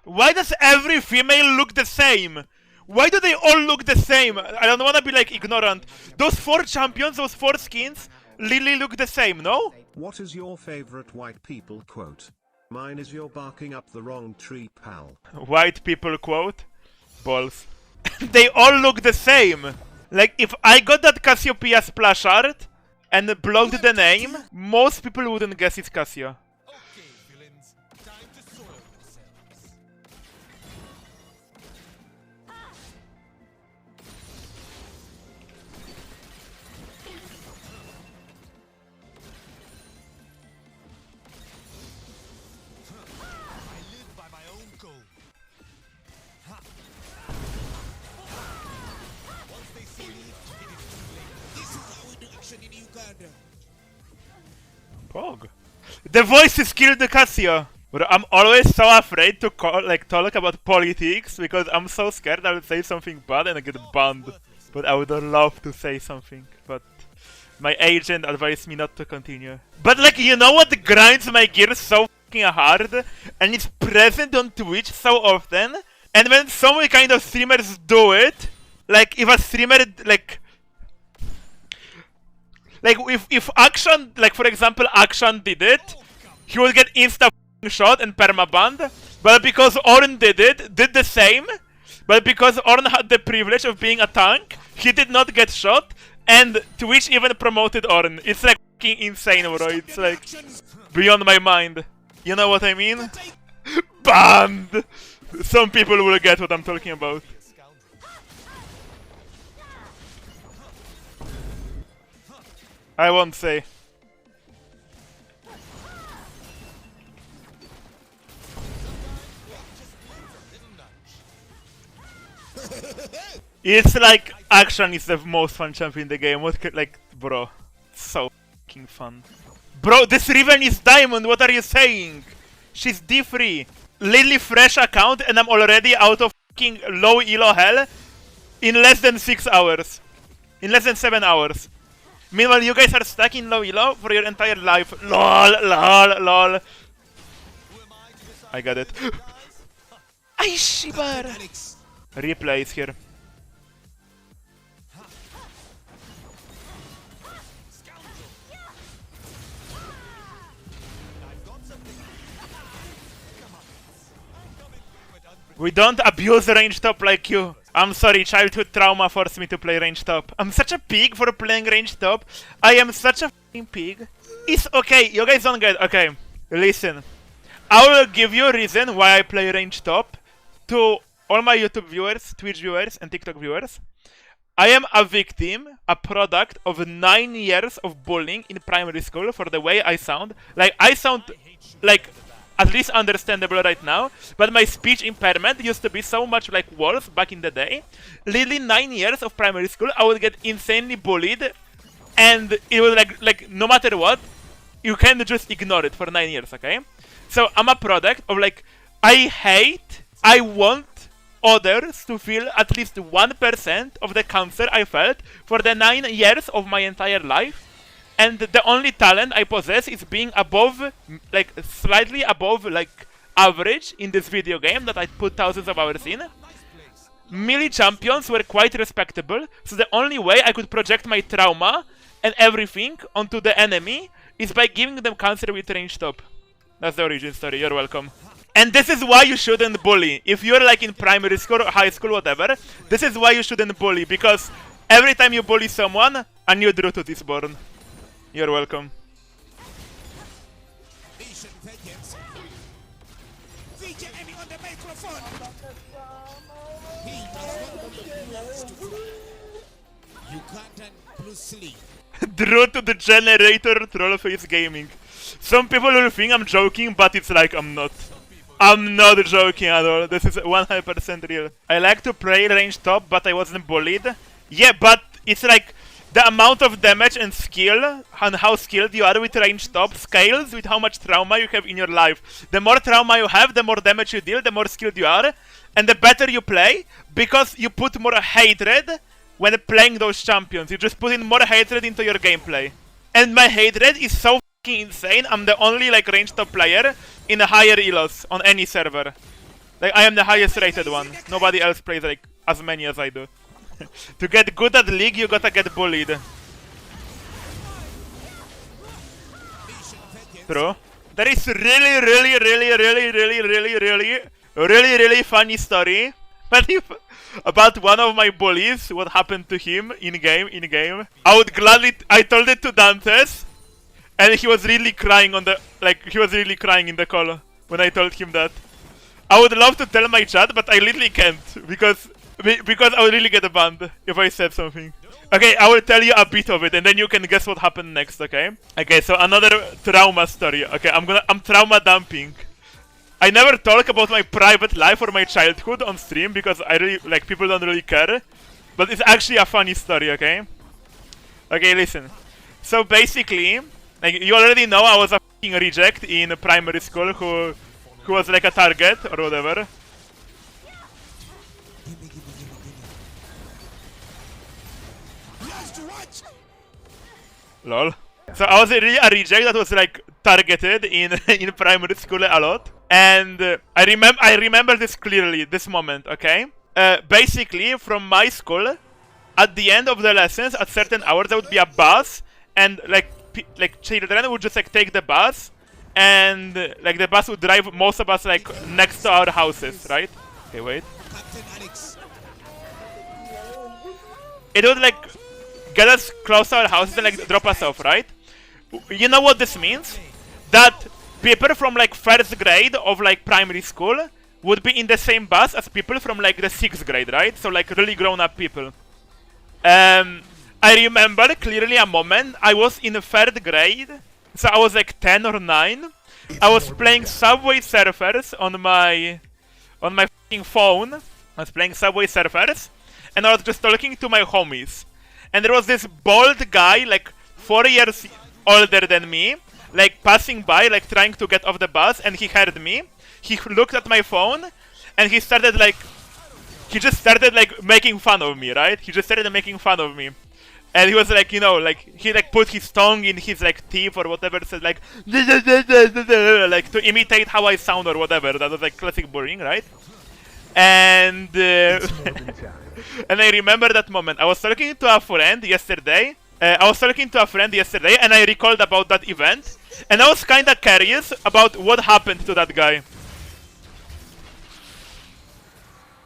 Why does every female look the same? Why do they all look the same? I don't wanna be like ignorant. Those 4 champions, those 4 skins, literally look the same, no? What is your favorite white people quote? Mine is "You're barking up the wrong tree, pal." White people quote. Balls. They all look the same. Like, if I got that Cassiopeia splash art and blocked the name, most people wouldn't guess it's Cassio. Okay, villains, time to soil yourselves. I live by my own code. Once they see me, it is too late. This is how we do action in Uganda. Pog. The voices killed the Cassio. But I'm always so afraid to talk about politics because I'm so scared I will say something bad and I get banned. But I would love to say something. But my agent advised me not to continue. But like, you know what grinds my gears so fucking hard? And it's present on Twitch so often. And when some kind of streamers do it, like if a streamer like if Action, like for example Action did it, he would get insta shot and permabanned. But because Orn did the same. But because Orn had the privilege of being a tank, he did not get shot, and Twitch even promoted Orn. It's like fucking insane, bro. It's like beyond my mind. You know what I mean? Banned! Some people will get what I'm talking about. I won't say. It's like Action is the most fun champion in the game. What could, like, bro, so fucking fun. Bro, this Riven is diamond. What are you saying? She's D3. Literally fresh account, and I'm already out of fucking low elo hell in less than 6 hours. In less than 7 hours. Meanwhile, you guys are stuck in low elo for your entire life. LOL, lol, lol. I got it. Aishibar! Replay is here. We don't abuse range top like you. I'm sorry, childhood trauma forced me to play range top. I'm such a pig for playing range top. I am such a f***ing pig. It's okay, you guys don't get. Okay, listen. I will give you a reason why I play range top to all my YouTube viewers, Twitch viewers, and TikTok viewers. I am a victim, a product of 9 years of bullying in primary school for the way I sound. Like, I sound like at least understandable right now, but my speech impairment used to be so much like worse back in the day. Literally 9 years of primary school, I would get insanely bullied, and it was like no matter what, you can just ignore it for 9 years, okay? So I'm a product of like, I want others to feel at least 1% of the cancer I felt for the 9 years of my entire life. And the only talent I possess is being above, like, slightly above, like, average in this video game that I put thousands of hours in. Melee champions were quite respectable, so the only way I could project my trauma and everything onto the enemy is by giving them cancer with range top. That's the origin story, you're welcome. And this is why you shouldn't bully. If you're like in primary school or high school, whatever, this is why you shouldn't bully, because every time you bully someone, a new Drututt is born. You're welcome. Drututt the generator, Trollface Gaming. Some people will think I'm joking, but it's like I'm not. I'm not joking at all. This is 100% real. I like to play range top, but I wasn't bullied. Yeah, but it's like the amount of damage and skill and how skilled you are with range top scales with how much trauma you have in your life. The more trauma you have, the more damage you deal, the more skilled you are, and the better you play, because you put more hatred when playing those champions. You just put in more hatred into your gameplay. And my hatred is so fucking insane. I'm the only like range top player in a higher elos on any server. Like, I am the highest rated one. Nobody else plays like as many as I do. To get good at League, you gotta get bullied. True. There is really funny story about one of my bullies, what happened to him in game. I told it to Dantes, and he was really crying in the call when I told him that. I would love to tell my chat, but I literally can't because I would really get banned if I said something. Okay, I will tell you a bit of it, and then you can guess what happened next. Okay. Okay. So another trauma story. Okay, I'm trauma dumping. I never talk about my private life or my childhood on stream because I really like people don't really care. But it's actually a funny story. Okay. Okay, listen. So basically, like you already know, I was a f***ing reject in primary school who was like a target or whatever. Lol. So I was really a reject that was like targeted in in primary school a lot, and I remember this clearly, this moment. Okay. Basically, from my school, at the end of the lessons, at certain hours, there would be a bus, and like children would just like take the bus, and like the bus would drive most of us like next to our houses, right? Okay, wait. It would like get us close to our houses and like drop us off, right? You know what this means? That people from like first grade of like primary school would be in the same bus as people from like the 6th grade, right? So like really grown up people. I remember clearly a moment. I was in 3rd grade, so I was like 10 or 9. I was playing Subway Surfers on my f***ing phone. I was playing Subway Surfers, and I was just talking to my homies. And there was this bald guy, like 4 years older than me, like passing by, like trying to get off the bus, and he heard me. He looked at my phone, and he just started like making fun of me, right? He just started making fun of me. And he was like, you know, like, he like put his tongue in his like teeth or whatever, said like, like to imitate how I sound or whatever. That was like classic bullying, right? And and I remember that moment. I was talking to a friend yesterday. And I recalled about that event. And I was kinda curious about what happened to that guy.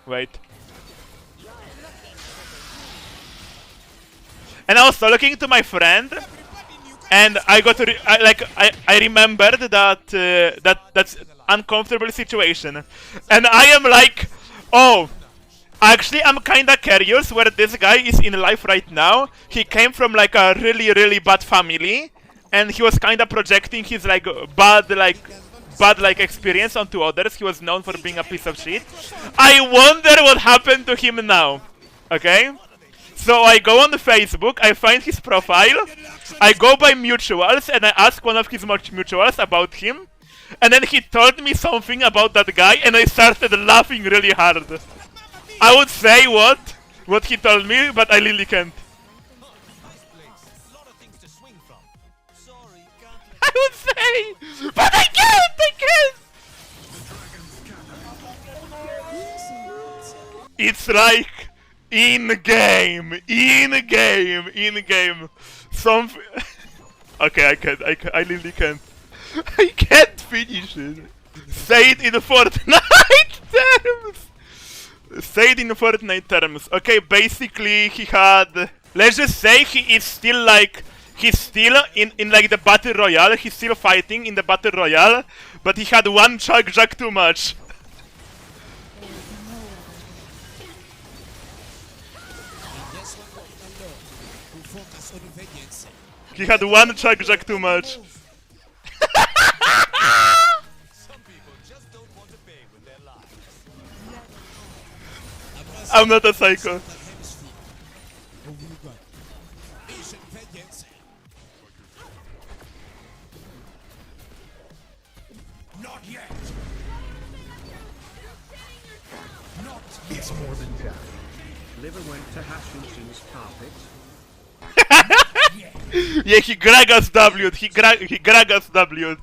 Wait. And I was talking to my friend, and I got to I remembered that that's uncomfortable situation, and I am like, oh, actually I'm kinda curious where this guy is in life right now. He came from like a really bad family, and he was kinda projecting his like bad experience onto others. He was known for being a piece of shit. I wonder what happened to him now. Okay. So I go on Facebook, I find his profile, I go by mutuals, and I ask one of his mutuals about him, and then he told me something about that guy, and I started laughing really hard. I would say what he told me, but I really can't. I would say, but I can't! It's like in-game. Some. Okay, I really can't. I can't finish it. Say it in Fortnite terms. Okay, basically he had. Let's just say he is still like. He's still in like the battle royale. He's still fighting in the battle royale, but he had one chug jug too much. He had one chug jug too much. I'm not a psycho. Not yet. It's more than that. Liver went to Hashinson's carpet. Yeah, he Gragas W'd. He Gragas W'd.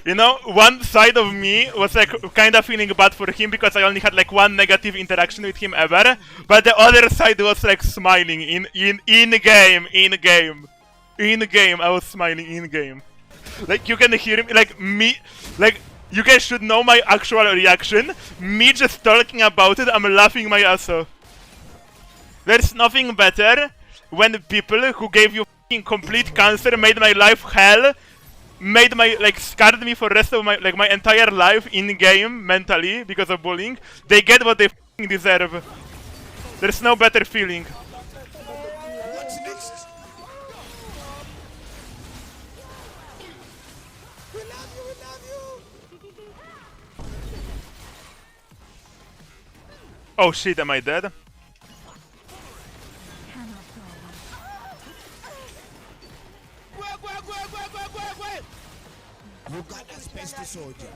You know, one side of me was like kinda feeling bad for him because I only had like one negative interaction with him ever, but the other side was like smiling in game. I was smiling in game. Like you can hear me, like me, like you guys should know my actual reaction. Me just talking about it, I'm laughing my ass off. There's nothing better when people who gave you f***ing complete cancer, made my life hell, made my, like, scarred me for the rest of my, like, my entire life in-game, mentally, because of bullying, they get what they f***ing deserve. There's no better feeling. What's next? We love you, we love you. Oh shit, am I dead? You got that space to soldier.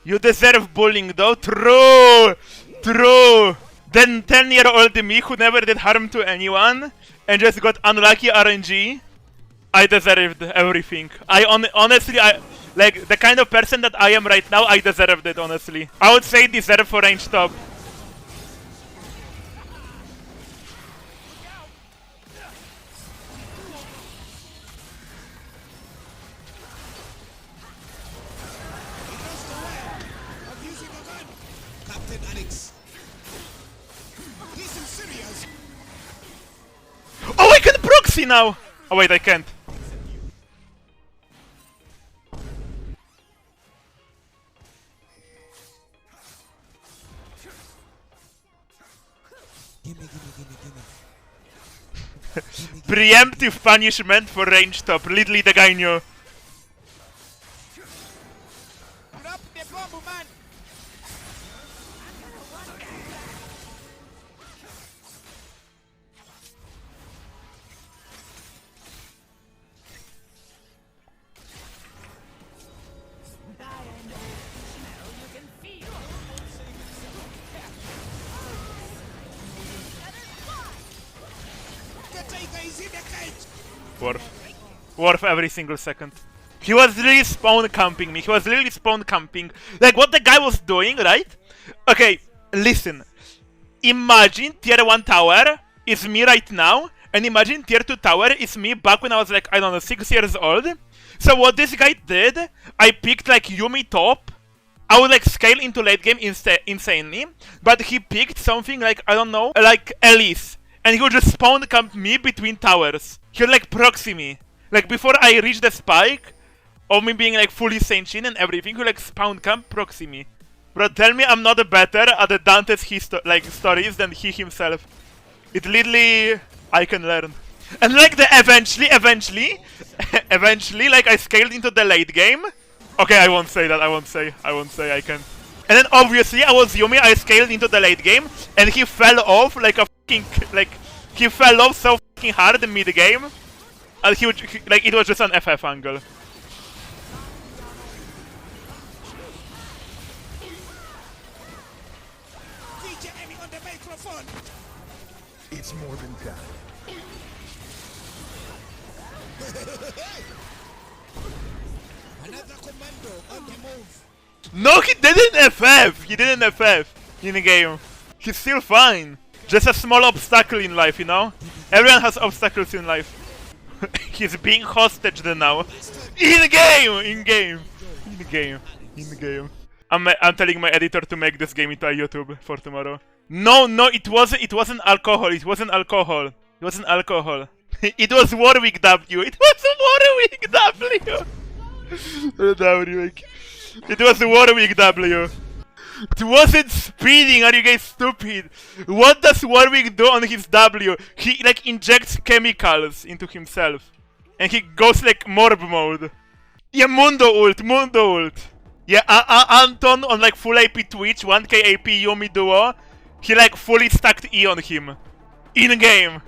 You deserve bullying though, true! True! Then 10-year-old me who never did harm to anyone and just got unlucky RNG, I deserved everything. Honestly, like, the kind of person that I am right now, I deserved it, honestly. I would say deserve for range top. I'm using a gun. Captain Alex. This is serious. Oh, I can proxy now! Oh wait, I can't. Gimme. Preemptive punishment for range top. Literally the guy knew. Drop the bomb, man. The tiger is in the cage. Worth every single second. He was really spawn camping me. Like what the guy was doing, right? Okay, listen. Imagine tier 1 tower is me right now, and imagine tier 2 tower is me back when I was like, I don't know, 6 years old. So what this guy did, I picked like Yumi top. I would like scale into late game insanely, but he picked something like, I don't know, like Elise. And he would just spawn camp me between towers. He would like proxy me. Like before I reach the spike, of me being like fully sentient and everything, he would like spawn camp proxy me. Bro, tell me I'm not better at the Dante's stories than he himself. It literally, I can learn. And like the eventually, like I scaled into the late game. Okay, I won't say that, I won't say, I can. And then obviously I was Yumi, I scaled into the late game, and he fell off like a fucking, like, he fell off so fucking hard in mid game. And like, it was just an FF angle. DJ Emmy on the microphone. It's more than that. Another commando on the move. No, he didn't FF! He didn't FF in the game. He's still fine. Just a small obstacle in life, you know? Everyone has obstacles in life. He's being hostaged now. In game. I'm telling my editor to make this game into a YouTube for tomorrow. No, it wasn't alcohol. It wasn't alcohol. It was Warwick W. It was Warwick W. It was Warwick W. It wasn't speeding, are you guys stupid? What does Warwick do on his W? He like injects chemicals into himself. And he goes like morb mode. Yeah, Mundo ult. Yeah, Anton on like full AP Twitch, 1k AP Yumi duo. He like fully stacked E on him. In game.